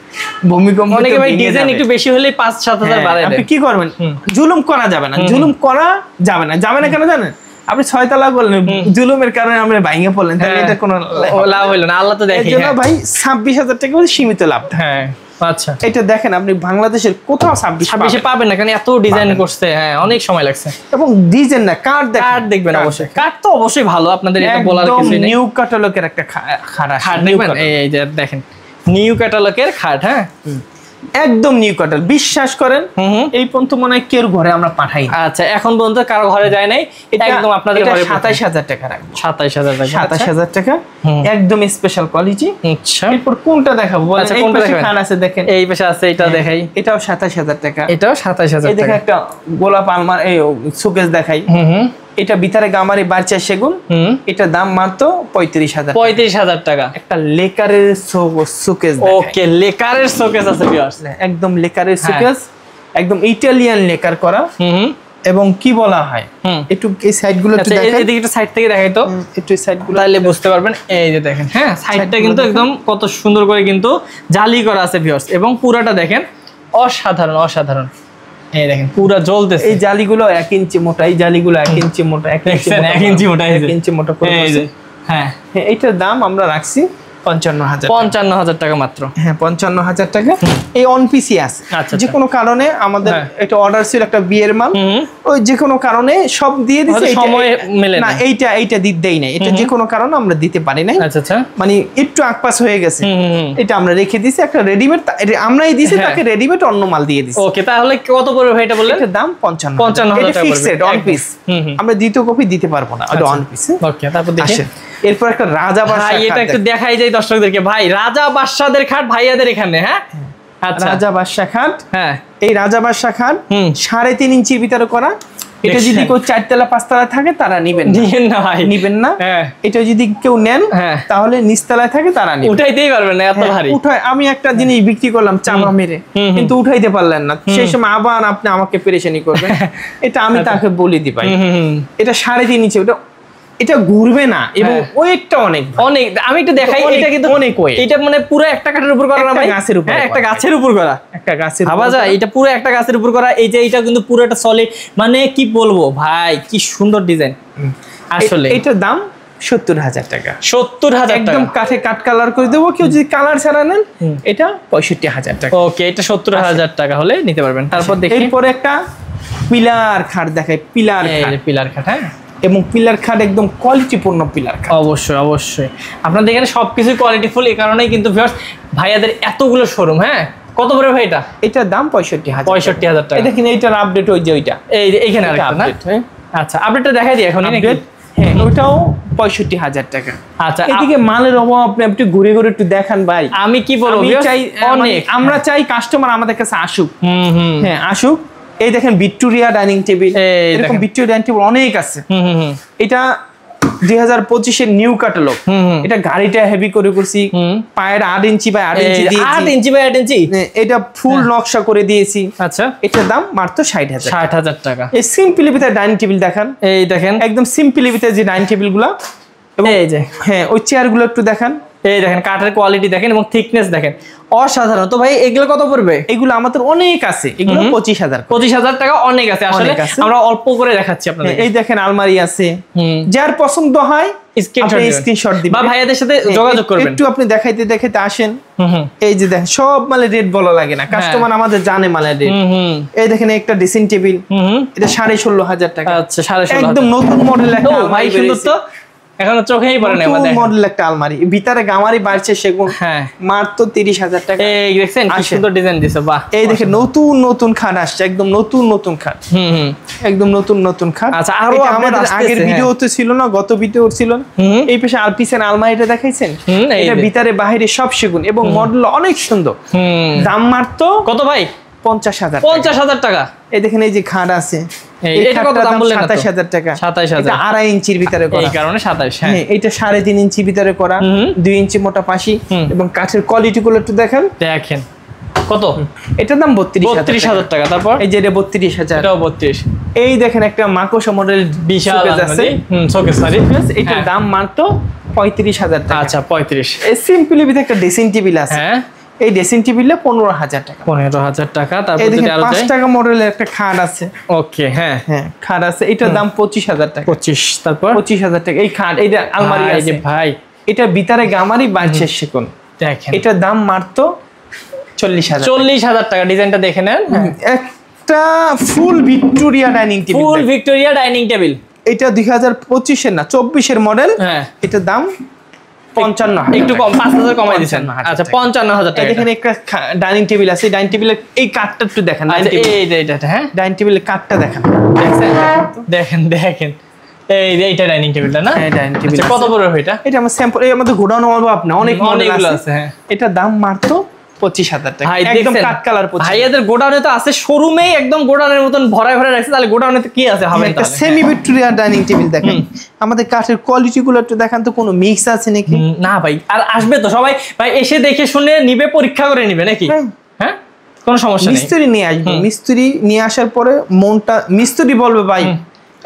ভূমিকম্প। অনেকে ভাই ডিজাইন একটু বেশি হলে 5-7,000 বাড়ায় দেয়। আপনি কি করবেন? জুলুম করা যাবে না, জুলুম করা যাবে না। যাবে না কেন জানেন? আপনি 6 তলা করলেন, জুলুমের কারণে আমরা ভেঙে পড়লেন, তাহলে এটা কোনো লাভ হলো না। আল্লাহ তো দেখে। এর জন্য ভাই 26,000 টাকা সীমিত লাভ। হ্যাঁ আচ্ছা এটা দেখেন আপনি বাংলাদেশের কোথাও 26 পাবেন না, কারণ এত ডিজাইন করছে। হ্যাঁ অনেক সময় লাগছে। এবং ডিজাইন না, কাঠ দেখবেন অবশ্যই। কাঠ তো অবশ্যই ভালো, আপনাদের এটা বলার কিছু নেই। নিউ ক্যাটালগের একটা খাট দেখবেন, এই যে দেখেন নিউ ক্যাটালগের খাট। হ্যাঁ একদম নিউ ক্যাটালগ, বিশ্বাস করেন। এই পর্যন্ত মনে হয় কেউ ঘরে আমরা পাঠাই। আচ্ছা এখন পর্যন্ত কারো ঘরে যায় নাই, একদম আপনাদের ঘরে। 27,000 টাকা রাখবো। 27,000 টাকা, 27,000 টাকা, একদম স্পেশাল কোয়ালিটি। আচ্ছা এরপর কোনটা দেখাবো বলেন? আচ্ছা এই কোনটা পাশে দেখাবেন? খান আছে দেখেন, এই পাশে আছে, এটা দেখাই। এটাও 27,000 টাকা। এটাও 27,000 এই দেখেন একটা গোলাপ আলমার, এই সুকেস দেখাই। এটা ভিতরে গামারি বাড়ছে সেগুন, এটা দাম মাত্র 35,000 টাকা। একটা লেকারের সুকেস। ওকে লেকারের শোকেস আছে ভিউয়ার্স, একদম লেকারের সুকেস, একদম ইটালিয়ান লেকার করা। এবং কি বলা হয়, একটু এই সাইডগুলো একটু দেখেন, এদিকে একটু সাইড থেকে দেখাই তো, একটু এই সাইডগুলো তাহলে বুঝতে পারবেন। এই যে দেখেন, হ্যাঁ সাইডটা কিন্তু একদম কত সুন্দর করে কিন্তু জালি করা আছে ভিউয়ার্স, এবং পুরাটা দেখেন অসাধারণ অসাধারণ। এই দেখেন পুরো জ্বলতেছে। এই জালিগুলো 1 ইঞ্চি মোটা, এই জালিগুলো 1 ইঞ্চি মোটা, 1 ইঞ্চি মোটা, 1 ইঞ্চি মোটা করে। হ্যাঁ এইটার দাম আমরা রাখছি 55,000 টাকা মাত্র। হ্যাঁ 55,000 টাকা। এই অন পিসি আছে। যে কোনো কারণে আমাদের এটা অর্ডার ছিল একটা বিয়ের মাল, ওই যে কোনো কারণে সব দিয়ে দিছে, সময় মেলে না। এইটা দেই নাই, এটা যে কোনো কারণে আমরা দিতে পারি নাই। আচ্ছা আচ্ছা, মানে একটু আকপাস হয়ে গেছে, এটা আমরা রেখে দিছি। একটা রেডিমেড আমরাই দিছি, তাকে রেডিমেড অন্য মাল দিয়ে দিছি। ওকে তাহলে কত পড়বে ভাই এটা বললেন? এটার দাম 55,000 টাকা। ফিক্সড অন পিস, আমরা দ্বিতীয় কপি দিতে পারবো না, এটা অন পিস। ওকে তারপর দেখি। এরপর একটা রাজা বাদশা, এটা একটু দেখাই যায় দর্শকদেরকে ভাই, রাজা বাদশাদের খাট ভাইয়াদের এখানে। হ্যাঁ আচ্ছা রাজা বাদশা খাট। হ্যাঁ এই রাজা বাদশা খাট 3.5 ইঞ্চির ভিতরে করা, এটা যদি কেউ 4 তলা 5 তলা থাকে তারা নেবেন না ভাই, নেবেন না। হ্যাঁ, এটা যদি কেউ নেন তাহলে নিচ তলায় থাকে তারা নেবেন, উঠাইতেই পারবেন না, এত ভারী। উঠাই আমি একটা জিনিস বিক্রি করলাম চাপা মেরে, কিন্তু উঠাইতে পারলেন না, সেই সময় আবার আপনি আমাকে পেরেশানি করবেন। এটা আমি তাকে বলে দিই ভাই, এটা 3.5 ইঞ্চি, এটা ঘুরবে না এবং ওয়েটটা অনেক অনেক। আমি একটু দেখাই, এটা কিন্তু অনেক ওয়েট। এটা মানে পুরো একটা কাঠের উপর করা না ভাই, গাছের উপর, একটা গাছের উপর করা, একটা গাছের ভাবা যায়। এটা পুরো একটা গাছের উপর করা। এই যে এটা কিন্তু পুরো একটা সলিড, মানে কি বলবো ভাই, কি সুন্দর ডিজাইন আসলে। এটার দাম 70,000 টাকা। 70,000 টাকা একদম কাঠে কাট কালার করে দেবো। কেউ যদি কালার ছাড়া নেন এটা 65,000 টাকা। ওকে, এটা 70,000 টাকা হলে নিতে পারবেন। তারপর দেখি, এরপরে একটা পিলার খাট দেখাই। পিলার খাট, হ্যাঁ, এবং পিলার খাট একদম কোয়ালিটিপূর্ণ পিলার খাট। অবশ্যই অবশ্যই আপনাদের এখানে সবকিছু কোয়ালিটিফুল, এই কারণেই কিন্তু ভিউয়ার্স ভাইয়াদের এতগুলো শোরুম। হ্যাঁ, কত করে ভাই এটা? এটার দাম 65,000। 65,000 টাকা। দেখেন এইটার আপডেট ওই যে ওইটা, এইখানে আরেকটা না? আচ্ছা, আপডেটটা দেখাই দিই এখন। হ্যাঁ, ওটাও 65,000 টাকা। আচ্ছা, এদিকে মালের অভাব, আপনি একটু ঘুরে ঘুরে একটু দেখান ভাই। আমি কি বলবো, আমরা চাই কাস্টমার আমাদের কাছে আসুক। হ্যাঁ, আসুক। এই দেখেন ভিক্টোরিয়া ডাইনিং টেবিল, এরকম ভিক্টোরিয়া ডাইনিং টেবিল অনেক আছে। এটা 2025 এর নিউ ক্যাটালগ। এটা গাড়িটা হেভি করে করছি, পায়ের 8 ইঞ্চি বাই 8 ইঞ্চি দিয়েছি, 8 ইঞ্চি বাই 8 ইঞ্চি। এটা ফুল নকশা করে দিয়েছি। আচ্ছা, এটার দাম মাত্র 60,000 টাকা। এই সিম্পলি ভিতরে ডাইনিং টেবিল দেখান। এই দেখেন একদম সিম্পলি ভিতরে যে ডাইনিং টেবিল গুলা, এই যে হ্যাঁ ওই চেয়ার গুলো একটু দেখান। এই দেখেন কাঠের কোয়ালিটি দেখেন এবং থিকনেস দেখেন, অসাধারণ। তো ভাই এগুলো কত পড়বে? এগুলো আমাদের অনেক আছে, এগুলো 25,000 টাকা। অনেক আছে আসলে, আমরা অল্প করে দেখাচ্ছি আপনাদের। এই দেখেন আলমারি আছে, যার পছন্দ হয় স্ক্রিনশট দিবেন বা ভাইয়াদের সাথে যোগাযোগ করবেন। একটু আপনি দেখাইতে দেখাইতে আসেন। এই যে দেখেন সব মালের রেট বলা লাগে না, কাস্টমার আমাদের জানে মালের রেট। এই দেখেন একটা ড্রেসিং টেবিল, এটা 16,500 টাকা। আচ্ছা, 16,500 একদম নতুন মডেল একটা ভাই, সুন্দর তো, এখন চোখেই পড়ে না আমাদের মডেল একটা আলমারি। ভিতরে গামারি বাড়ছে সেগুন, হ্যাঁ, মাত্র 30,000 টাকা। এই দেখছেন কি সুন্দর ডিজাইন দিয়েছে, বাহ। এই দেখেন নতুন নতুন খাট আসছে, একদম নতুন নতুন খাট, একদম নতুন নতুন খাট। আচ্ছা, আরো আমাদের আগের ভিডিওতে ছিল না, গত ভিডিও ছিল না। এই পাশে আলপিসের আলমারিটা দেখাইছেন, এটা ভিতরে বাইরে সব সেগুন এবং মডেল অনেক সুন্দর। দাম মাত্র কত ভাই? 50,000 টাকা। এই দেখেন এই যে খাট আছে, এটা কত দাম বললেন? 27,000 টাকা। 27,000, এটা 2.5 ইঞ্চির ভিতরে করা, এই কারণে 27। হ্যাঁ, এটা 3.5 ইঞ্চি ভিতরে করা, 2 ইঞ্চি মোটা পাশি এবং কাঠের কোয়ালিটি গুলো একটু দেখেন। দেখেন কত, এটার দাম 32,000 টাকা। তারপর এই যে এটা 32,000, এটাও 32। এই দেখেন একটা মাকোসা মডেল বিশাল আছে, শোকেস সরি, এটার দাম মাত্র 35,000 টাকা। আচ্ছা, 35। এই সিম্পলি ভিতরে একটা ড্রেসিং টেবিল আছে, হ্যাঁ, এই ড্রেসিং টেবিলে 15,000 টাকা। 15,000 টাকা। তারপর এই দেখেন 5 টাকা মডেলের একটা খাট আছে। ওকে, হ্যাঁ হ্যাঁ, খাট আছে, এটার দাম 25,000 টাকা। 25। তারপর 25,000 টাকা এই খাট। এইটা আলমারি আছে ভাই, এটা ভিতরে গামারি বাড়ছে সেগুন, দেখেন এটার দাম মাত্র 40,000 টাকা। ডিজাইনটা দেখে নেন, একটা ফুল ভিক্টোরিয়া ডাইনিং টেবিল, ফুল ভিক্টোরিয়া ডাইনিং টেবিল। এটা 2025 এর না 24 এর মডেল। হ্যাঁ, এটার দাম 55,000, একটু কম, 5,000 কমাই দিয়েছেন। আচ্ছা, 55,000 টাকা। দেখেন একটা ডাইনিং টেবিল আছে, ডাইনিং টেবিলের এই কাঠটা একটু দেখেন। এইটা, হ্যাঁ, ডাইনিং টেবিলের কাঠটা দেখেন, দেখেন দেখেন এইটা ডাইনিং টেবিলটা না? হ্যাঁ, ডাইনিং টেবিল। কত পড়বে এটা? এটা আমার স্যাম্পল, এই আমাদের গোডাউন অভাব না, অনেক মডেল আছে। হ্যাঁ, এটা দাম মাত্র 25,000 টাকা। একদম কাট কালার। ভাইয়াদের গোডাউনে তো আছে, শোরুমে একদম গোডাউনের মতন ভরায় ভরায় রাখছে, তাহলে গোডাউনে তো কি আছে হবে? একটা সেমি ভিক্টোরিয়া ডাইনিং টেবিল দেখেন, আমাদের কাঠের কোয়ালিটি গুলো একটু দেখান তো, কোনো মিক্স আছে নাকি? না ভাই, আর আসবে তো সবাই ভাই, এসে দেখে শুনে নিবে, পরীক্ষা করে নিবে নাকি? হ্যাঁ, কোনো সমস্যা নেই। মিস্ত্রি নিয়ে আসবে, মিস্ত্রি নিয়ে আসার পরে মনটা, মিস্ত্রি বলবে ভাই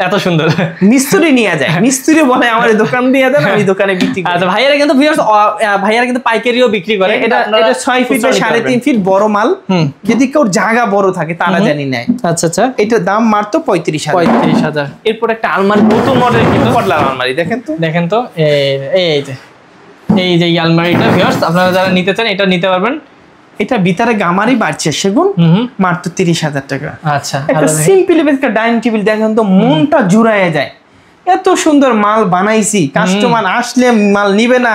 এত সুন্দর, মিস্ত্রি নিয়ে যায়, মিস্ত্রি বলে আমার দোকান দিয়ে দেন, আমি দোকানে বিক্রি করি। আচ্ছা, ভাইয়ারা কিন্তু ভাইয়ারা কিন্তু পাইকারিও বিক্রি করে। এটা 6 ফিট বাই 3.5 ফিট বড় মাল, যদি কেউ জায়গা বড় থাকে তারা জানি নেয়। আচ্ছা আচ্ছা, এটার দাম মাত্র 35,000। এরপর একটা আলমারি, নতুন মডেল কিন্তু পটলার আলমারি, দেখেন তো এই যে আলমারিটা ভিউয়ার্স, আপনারা যারা নিতে চান এটা নিতে পারবেন। এটা ভিতরে গামারি বাড়ছে সেগুন, মাত্র 30,000 টাকা। আচ্ছা, একটা সিম্পল একটা ডাইনিং টেবিল দেখেন তো, মনটা জুড়ায় যায়। এত সুন্দর মাল বানাইছি, কাস্টমার আসলে মাল নিবে না,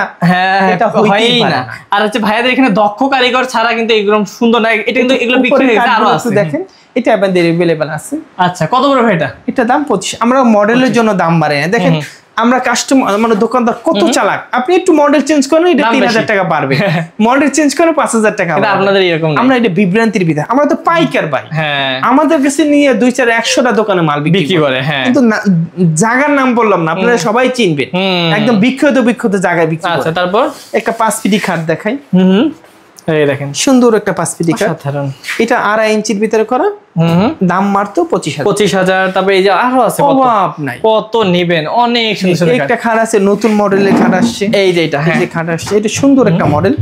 এটা হয়ই না। আর হচ্ছে ভাইয়াদের এখানে দক্ষ কারিগর ছাড়া কিন্তু এগুলো সুন্দর না। এটা কিন্তু এগুলো বিক্রি হয়ে গেছে, আরো আছে দেখেন, এটা আপনাদের अवेलेबल আছে। আচ্ছা, কত বড় ভাই এটা? এটা দাম 25। আমরা মডেলের জন্য দাম বাড়াই না, দেখেন আমরা কাস্টমার মানে দোকানদার কত চালাক, আপনি একটু মডেল চেঞ্জ করেন এটা 3000 টাকা বাড়বে, মডেল চেঞ্জ করে 5000 টাকা বাড়বে। আপনাদের এরকম আমরা এটা বিভ্রান্তির বিধান, আমরা তো পাইকার ভাই। হ্যাঁ, আমাদের কাছে নিয়ে 2-4-100টা দোকানে মাল বিক্রি করে। হ্যাঁ, কিন্তু জায়গার নাম বললাম না, আপনারা সবাই চিনবেন, একদম বিখ্যাত জায়গায় বিক্রি করে। আচ্ছা, তারপর একটা 5 ফিটি খাট দেখাই। এই দেখেন সুন্দর একটা 5 ফিটি খাট, সাধারণ, এটা 2.5 ইঞ্চির ভিতরে করা, দাম মাত্র 25,000। তারপরে এই যে আরো আছে, অভাব নাই, কত নিবেন, অনেক সুন্দর। একটা খাট আছে, নতুন মডেলের খাট আসছে, এই যে এটা, এই যে খাট আসছে, এটা সুন্দর একটা মডেল।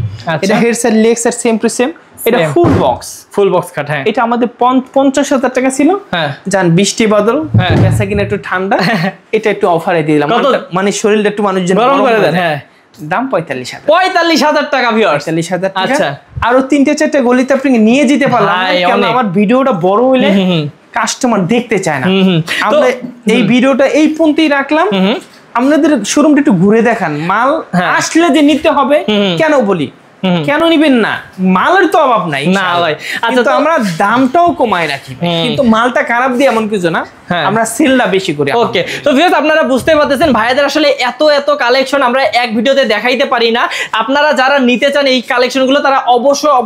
এটা head side leg side same to same, এটা ফুল বক্স খাট। হ্যাঁ, এটা আমাদের 50,000 টাকা ছিল। হ্যাঁ, জান বৃষ্টি বাদল, বেচা কিনা একটু ঠান্ডা, এটা একটু অফারে দিলাম, মানে শরীরটা একটু মানুষজন গরম করে দেন। হ্যাঁ, দাম 45,000 টাকা ভিউয়ার্স। 45,000 টাকা। আচ্ছা, আরো 3-4টা গলিতে আপনি নিয়ে যেতে পারলাম, কারণ আমার ভিডিওটা বড় হইলে কাস্টমার দেখতে চায় না। আমরা এই ভিডিওটা এই পর্যন্তই রাখলাম, আপনাদের শোরুমটা একটু ঘুরে দেখান, মাল আসলে যে নিতে হবে কেন বলি, কেন নিবেন না, মালের তো অভাব নাই না ভাই। আচ্ছা, তো আমরা দামটাও কমায় রাখি, কিন্তু মালটা খারাপ দিয়ে এমন কিছু না, আমরা সেলটা বেশি করি। ওকে, তো ভিউয়ার্স আপনারা বুঝতে পারতেছেন ভাইয়াদের আসলে এত কালেকশন আমরা এক ভিডিওতে দেখাইতে পারি না। আপনারা যারা নিতে চান এই কালেকশনগুলো, তারা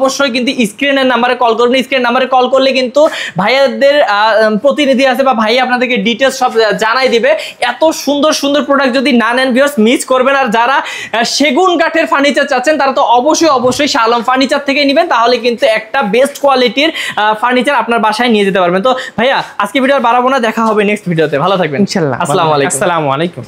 অবশ্যই কিন্তু স্ক্রিনের নাম্বারে কল করবেন। স্ক্রিনের নাম্বারে কল করলে কিন্তু ভাইয়াদের প্রতিনিধি আছে বা ভাই আপনাদেরকে ডিটেলস সব জানাই দিবে। এত সুন্দর প্রোডাক্ট যদি না নেন ভিউয়ার্স মিস করবেন। আর যারা সেগুন কাঠের ফার্নিচার চাচ্ছেন তারা তো অবশ্যই শাহ আলম ফার্নিচার থেকে নেবেন, তাহলে কিন্তু একটা বেস্ট কোয়ালিটির ফার্নিচার আপনার বাসায় নিয়ে যেতে পারবেন। তো ভাইয়া আজকে ভিডিও আর বাড়াবো না, দেখা হবে নেক্সট ভিডিওতে। ভালো থাকবেন, ইনশাআল্লাহ। আসসালামু আলাইকুম। আসসালামু আলাইকুম।